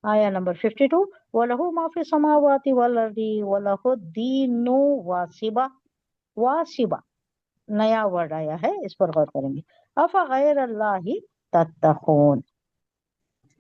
آیا نمبر 52 وَلَهُ مَا فِي السَّمَاوَاتِ وَالْأَرْضِ وَلَهُ الدِّينُ وَاسِبَةٌ. واسبہ نیا ورڈ آیا ہے، اس پر غور کریں گے. افغیر اللہ تتقون،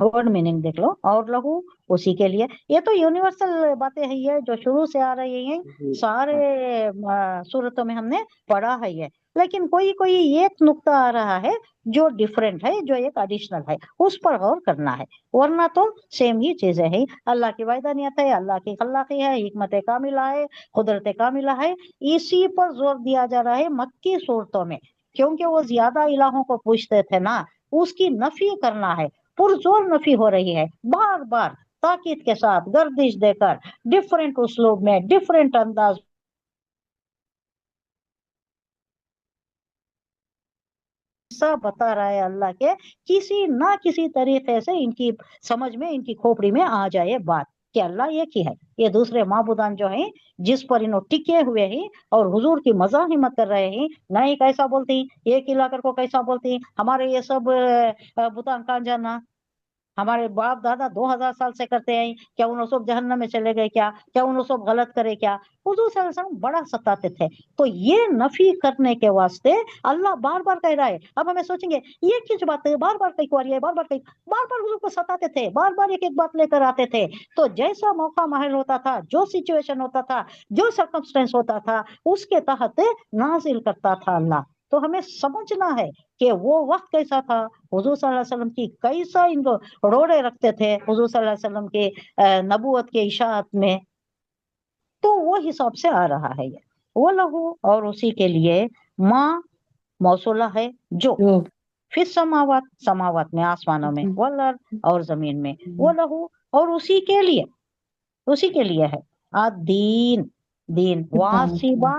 ورڈ میننگ دیکھ لو. اور لہو اسی کے لیے، یہ تو یونیورسل باتیں ہیں یہ جو شروع سے آ رہی ہیں سارے صورتوں میں ہم نے پڑھا ہے یہ، لیکن کوئی ایک نقطہ آ رہا ہے جو ڈیفرنٹ ہے، جو ایک ایڈیشنل ہے، اس پر غور کرنا ہے، ورنہ تو سیم ہی چیزیں ہیں. اللہ کی وحدانیت ہے، اللہ کی خلاقی ہے، حکمت کاملہ ہے، قدرت کاملہ ہے، اسی پر زور دیا جا رہا ہے مکی صورتوں میں، کیونکہ وہ زیادہ الہوں کو پوچھتے تھے نا، اس کی نفی کرنا ہے، پرزور نفی ہو رہی ہے، بار بار تاکید کے ساتھ گردش دے کر ڈفرینٹ اسلوب میں، ڈفرینٹ انداز بتا رہا ہے اللہ کے کسی نہ کسی طریقے سے ان کی سمجھ میں، ان کی کھوپڑی میں آ جائے بات کہ اللہ ایک ہی ہے. یہ دوسرے معبودان جو ہیں جس پر انہوں ٹکے ہوئے ہیں اور حضور کی مزاحمت کر رہے ہیں، نہ ہی کیسا بولتے ہیں، ایک علاقہ کو کیسا بولتے ہیں، ہمارے یہ سب بتان کہاں جانا، ہمارے باپ دادا 2000 سال سے کرتے ہیں، کیا انہوں سب جہنم میں چلے گئے، کیا انہوں سب غلط کرے، کیا حضور صلی اللہ علیہ وسلم بڑا ستاتے تھے. تو یہ نفی کرنے کے واسطے اللہ بار بار کہہ رہا ہے. اب ہمیں سوچیں گے یہ کس بات ہے، بار بار کہیں کو آ رہی ہے، بار بار حضور کو ستاتے تھے، بار بار ایک ایک بات لے کر آتے تھے. تو جیسا موقع محل ہوتا تھا، جو سچویشن ہوتا تھا، جو سرکمسٹینس ہوتا تھا، اس کے تحت نازل کرتا تھا اللہ. تو ہمیں سمجھنا ہے کہ وہ وقت کیسا تھا، حضور صلی اللہ علیہ وسلم کی کیسا ان کو روڑے رکھتے تھے حضور صلی اللہ علیہ وسلم کے نبوت کے اشاعت میں. تو وہ حساب سے آ رہا ہے یہ. وہ لہو اور اسی کے لیے، ماں موصولہ ہے جو، فی السماوات سماوات میں آسمانوں میں، والارض اور زمین میں، وہ لہو اور اسی کے لیے ہے. دین دین واسبہ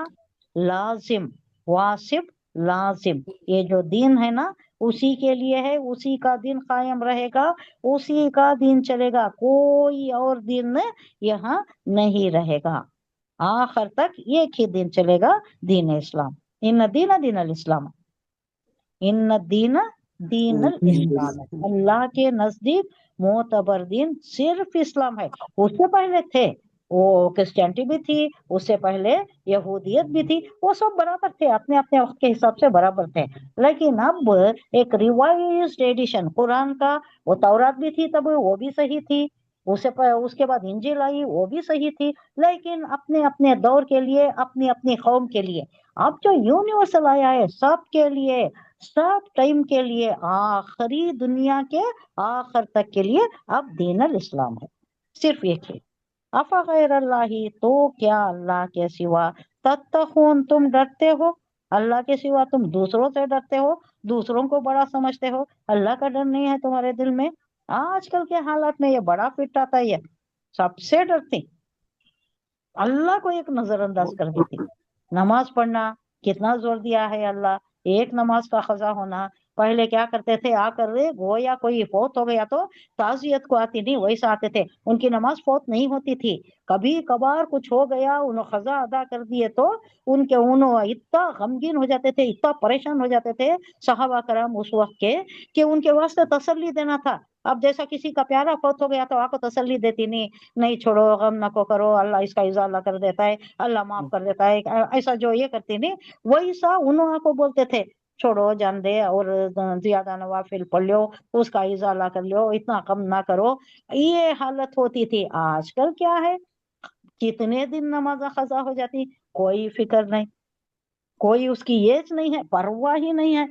لازم، واسب لازم، یہ جو دین ہے نا اسی کے لیے ہے، اسی کا دین قائم رہے گا، اسی کا دین چلے گا، کوئی اور دین یہاں نہیں رہے گا. آخر تک ایک ہی دین چلے گا، دین اسلام. ان دین دین الاسلام، ان دین دین الاسلام. اللہ کے نزدیک معتبر دین صرف اسلام ہے. اس سے پہلے تھے وہ کرسچینٹی بھی تھی، اس سے پہلے یہودیت بھی تھی، وہ سب برابر تھے، اپنے اپنے وقت کے حساب سے برابر تھے. لیکن اب ایک ریوائزڈ ایڈیشن قرآن کا، وہ تورات بھی تھی تب، وہ بھی صحیح تھی، اس کے بعد انجیل آئی، وہ بھی صحیح تھی، لیکن اپنے اپنے دور کے لیے، اپنی اپنی قوم کے لیے. اب جو یونیورسل آیا ہے سب کے لیے، سب ٹائم کے لیے، آخری دنیا کے آخر تک کے لیے، اب دین الاسلام ہے، صرف ایک ہے. افغیر اللہ، تو کیا اللہ کے سوا، تتقون تم ڈرتے ہو، اللہ کے سوا تم دوسروں سے ڈرتے ہو، دوسروں کو بڑا سمجھتے ہو، اللہ کا ڈر نہیں ہے تمہارے دل میں. آج کل کے حالات میں یہ بڑا فٹ آتا ہے، یہ سب سے ڈرتی، اللہ کو ایک نظر انداز کر دیتی. نماز پڑھنا کتنا زور دیا ہے اللہ، ایک نماز کا قضا ہونا. پہلے کیا کرتے تھے، آ کر گویا کوئی فوت ہو گیا تو تعزیت کو آتی نہیں، ویسا آتے تھے، ان کی نماز فوت نہیں ہوتی تھی. کبھی کبھار کچھ ہو گیا، انہوں قضا ادا کر دیے تو انہوں اتنا غمگین ہو جاتے تھے، اتنا پریشان ہو جاتے تھے صحابہ کرام اس وقت کے، کہ ان کے واسطے تسلی دینا تھا. اب جیسا کسی کا پیارا فوت ہو گیا تو آپ کو تسلی دیتی نہیں چھوڑو، غم نہ کو کرو، اللہ اس کا ازالہ کر دیتا ہے، اللہ معاف کر دیتا ہے، ایسا جو یہ کرتی نہیں، ویسا انہوں کو بولتے تھے چھوڑو جان دے، اور زیادہ نوافل پڑھ لو، اس کا ازالہ کر لو، اتنا کم نہ کرو. یہ حالت ہوتی تھی. آج کل کیا ہے، کتنے دن نماز قضا ہو جاتی، کوئی فکر نہیں، کوئی اس کی ایج نہیں ہے، پرواہ ہی نہیں ہے.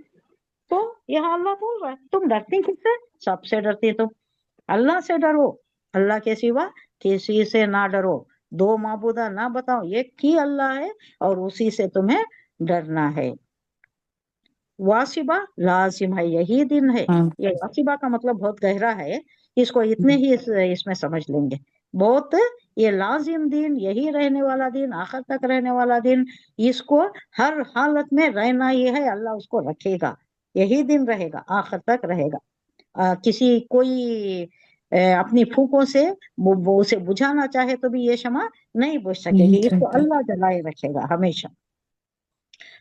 تو یہاں اللہ بول رہا ہے تم ڈرتی کس سے، سب سے ڈرتی تم، اللہ سے ڈرو، اللہ کے سوا کسی سے نہ ڈرو، دو معبودہ نہ بتاؤ، ایک ہی اللہ ہے اور اسی سے تمہیں ڈرنا ہے. واسبہ لازم ہے، یہی دن ہے. یہ واسبہ کا مطلب بہت گہرا ہے، اس کو اتنے ہی اس میں سمجھ لیں گے. بہت یہ لازم دن، یہی رہنے والا دن، آخر تک رہنے والا دن، اس کو ہر حالت میں رہنا ہی ہے، اللہ اس کو رکھے گا، یہی دن رہے گا، آخر تک رہے گا. کوئی اپنی پھوکوں سے اسے بجھانا چاہے تو بھی یہ شمع نہیں بجھ سکے گی، اس کو اللہ جلائے رکھے گا ہمیشہ.